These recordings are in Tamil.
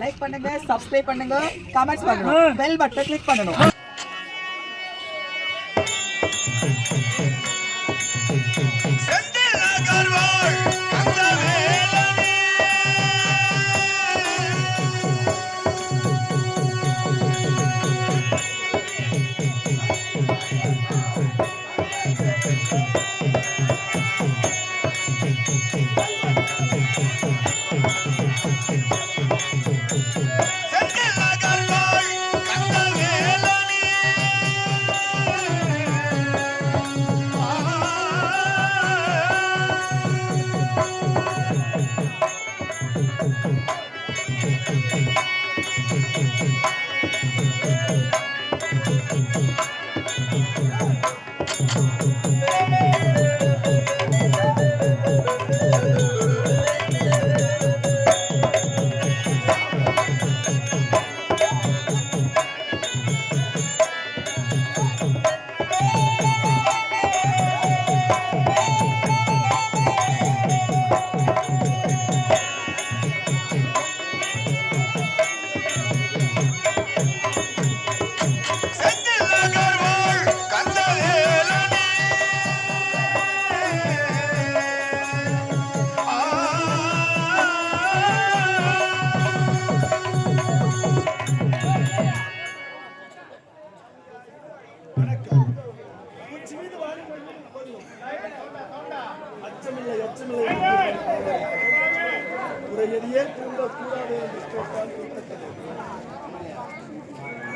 லைக் பண்ணுங்க, சப்ஸ்கிரைப் பண்ணுங்க, கமெண்ட்ஸ் பண்ணுங்க, பெல் பட்டனை கிளிக் பண்ணணும்.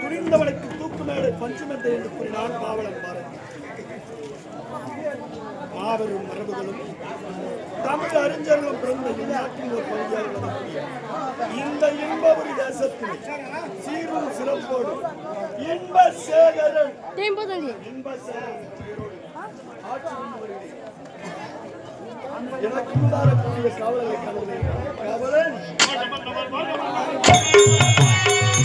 துணிந்தவனுக்கு தூக்கு மேலே பஞ்சமெத்தை என்று கூறினார் பாவலன் பாரதி. மாபெரும் மரபுகளும் தமிழ் அறிஞர்களும் பிறந்த இந்நாட்டின் ஒரு பகுதியாக உள்ளது. இந்த இன்பபுரி தேசத்தில் சீரும் சிறப்போடு இன்ப சேகரன் எனக்கு முன்னாரக்கூடிய காவலனை காவலன்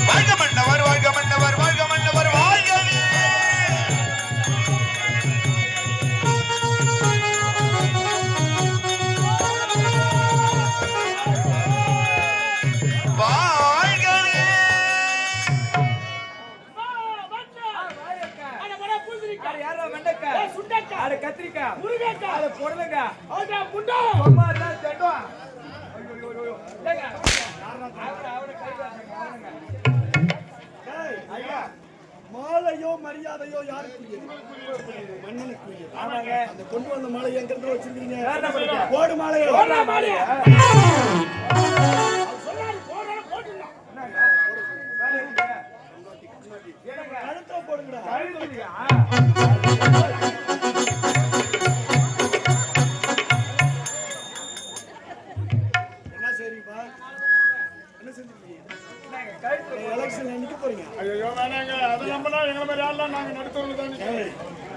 வாழ்க மன்னவர் வாழ்க மன்னவர் வாழ்க மன்னவர் வாழ்கவே. கத்திரிக்காய் முருங்கைக்காய் பொருளுங்க மாலையோ மரியாதையோ யாருக்கு மன்னனுக்கு அந்த கொண்டு வந்த மாலை எங்கிருந்து வச்சிருக்கீங்க? கோடு மாலையோ கழுத்தோ போடுங்கடா.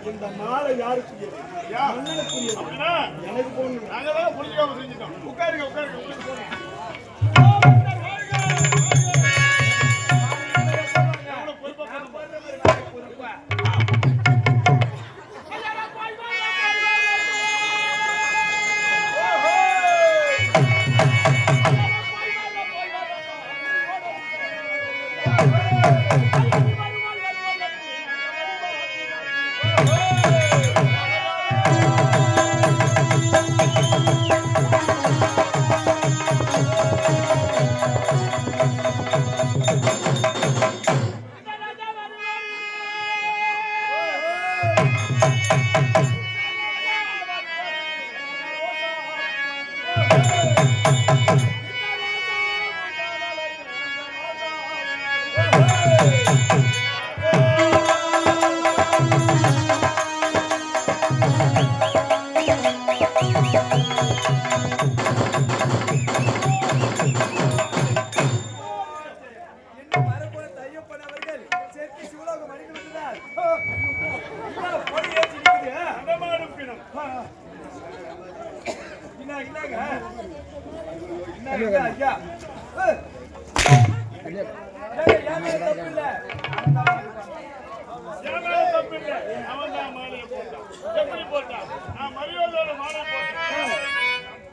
இந்த மாலை யாருக்கு? எனக்கு போகணும். உட்காருங்க உட்காருங்க.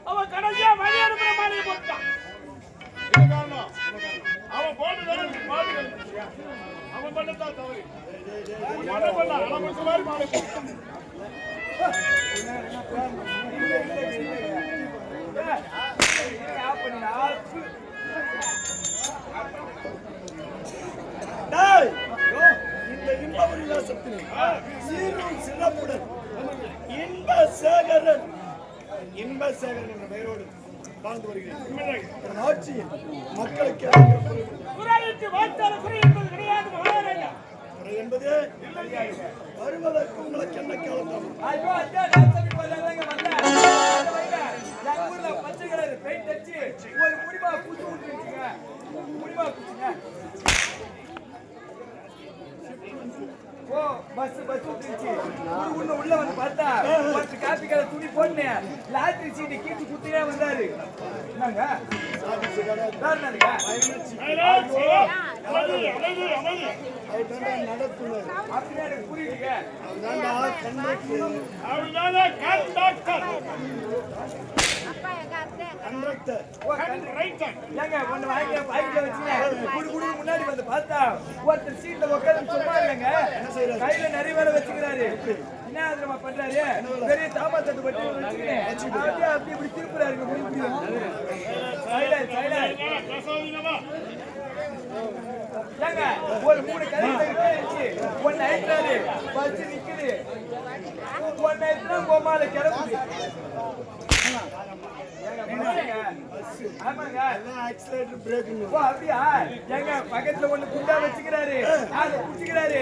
அவன் கடைசியா மணி அனுப்புற மாலையை போட்டான். பண்ணதான் தவறு. என்ன பண்ண அலமச மாதிரி மாலை போட்டு. இந்த இன்ப உல்லாசத்திலே சீரும் சிறப்புடன் இன்பசேகரன் என்ற பெயரோடு வாழ்ந்து வருகிறேன். ஆட்சியில் மக்களுக்கு என்பது வருவதற்கு உங்களுக்கு என்ன காலம்? உள்ள வந்து பார்த்தா காப்பி கடை துணி போட்டு லாட்டரி சீட்டு கீட்டு குத்தியே வந்தாரு. புரியுதுங்க. முன்னாடி வந்து பார்த்தா ஒருத்தர் சீட்ல உட்காந்து சும்மா இல்லைங்க, கையில நிறைய வேலை வச்சுக்கிறாரு. என்ன ஆதரமா பண்றாரு? பெரிய தாமத்தட்டு பட்டு வச்சுக்கிட்டு அப்படி இப்படி திருப்புறாரு. ஒரு 3 கறி வச்சு ஒன்னு ஐட்டாரு வச்சு நிக்குது. ஒன்னு ஐட்டா கோமால கிளம்புது. பக்கத்துல ஒண்ணு குண்டா வச்சுக்கிறாரு, அதை குடிச்சுக்கிறாரு.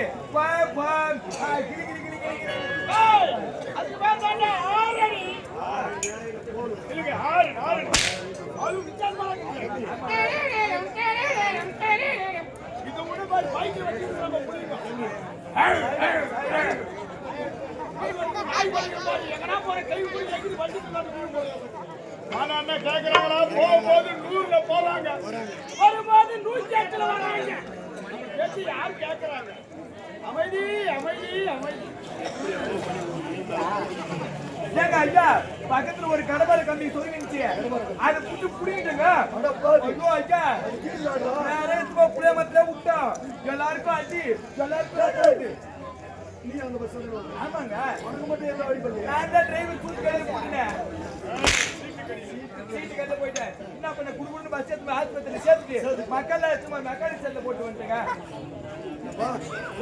கேக்குறாங்களா? போகும்போது 100ல போறாங்க, வரும்போது 108ல வராங்க. யாரு கேக்குறாங்க? அமைதி அமைதி அமைதி. ஐயா பக்கத்துல ஒரு கடப்பார கம்பி சொருகிச்சு, அதை புட்டு புடிக்கிட்டுங்க. புளிய மத்தில விட்டோம். எல்லாருக்கும் அடி, எல்லாருக்கும் நீ அந்த பஸ் ஆமாங்க. உனக்கு மட்டும் எந்த வழி பண்ணி? நான் தான் டிரைவர் கூட்டு கடையில போட்டேன். சீட்டு கட்ட போயிட்டேன். என்ன பண்ண குடுக்குன்னு பஸ் எடுத்து ஆஸ்பத்திரியில சேர்த்துட்டு மக்கள்லாம் எடுத்து மெக்கானிக் செல்ல போட்டு வந்துட்டேங்க.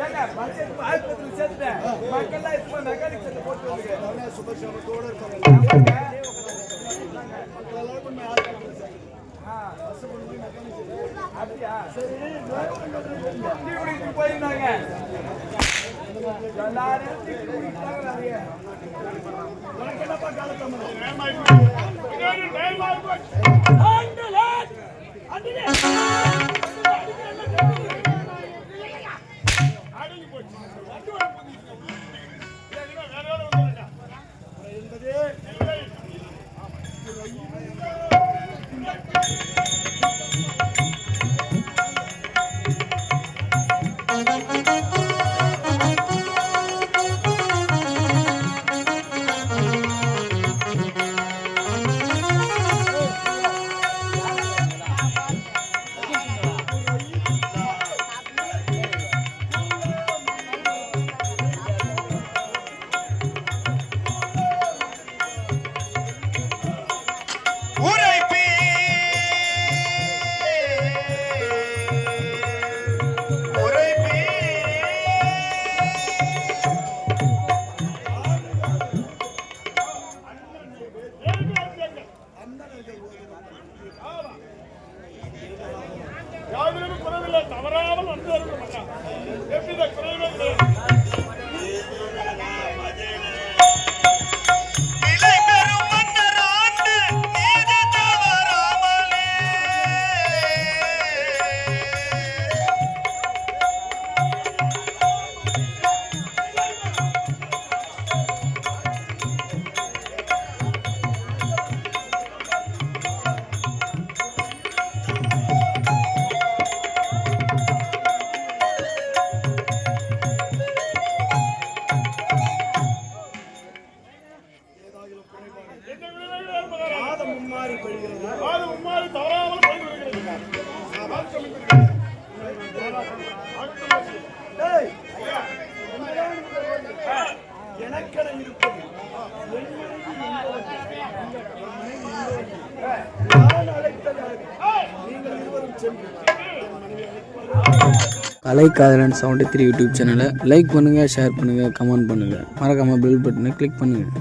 ஏங்க பஸ் எடுத்து ஆஸ்பத்திரியில சேர்த்துட்டேன். மக்கள்லாம் எடுத்து மெக்கானிக் செல்ல போட்டு வந்துட்டேன். சுபசமத்தோட இருக்காங்க. அப்படியா? போயிருந்தாங்க. என்னப்பா காலத்தம் யாரும் குறைவில்லை, தவறாமல் வந்து எப்படி குறைவே எனக்கென இருப்பது என் மனைவி இங்கே வந்து, என் மனைவி இங்கே வந்து, நான் அழைத்ததாக நீங்கள் இருவரும் சென்று என் மனைவி அழைப்பது. கலைக்காதலன் 73 யூடியூப் சேனலை லைக் பண்ணுங்கள், ஷேர் பண்ணுங்கள், கமெண்ட் பண்ணுங்கள், மறக்காமல் பெல் பட்டனை கிளிக் பண்ணுங்கள்.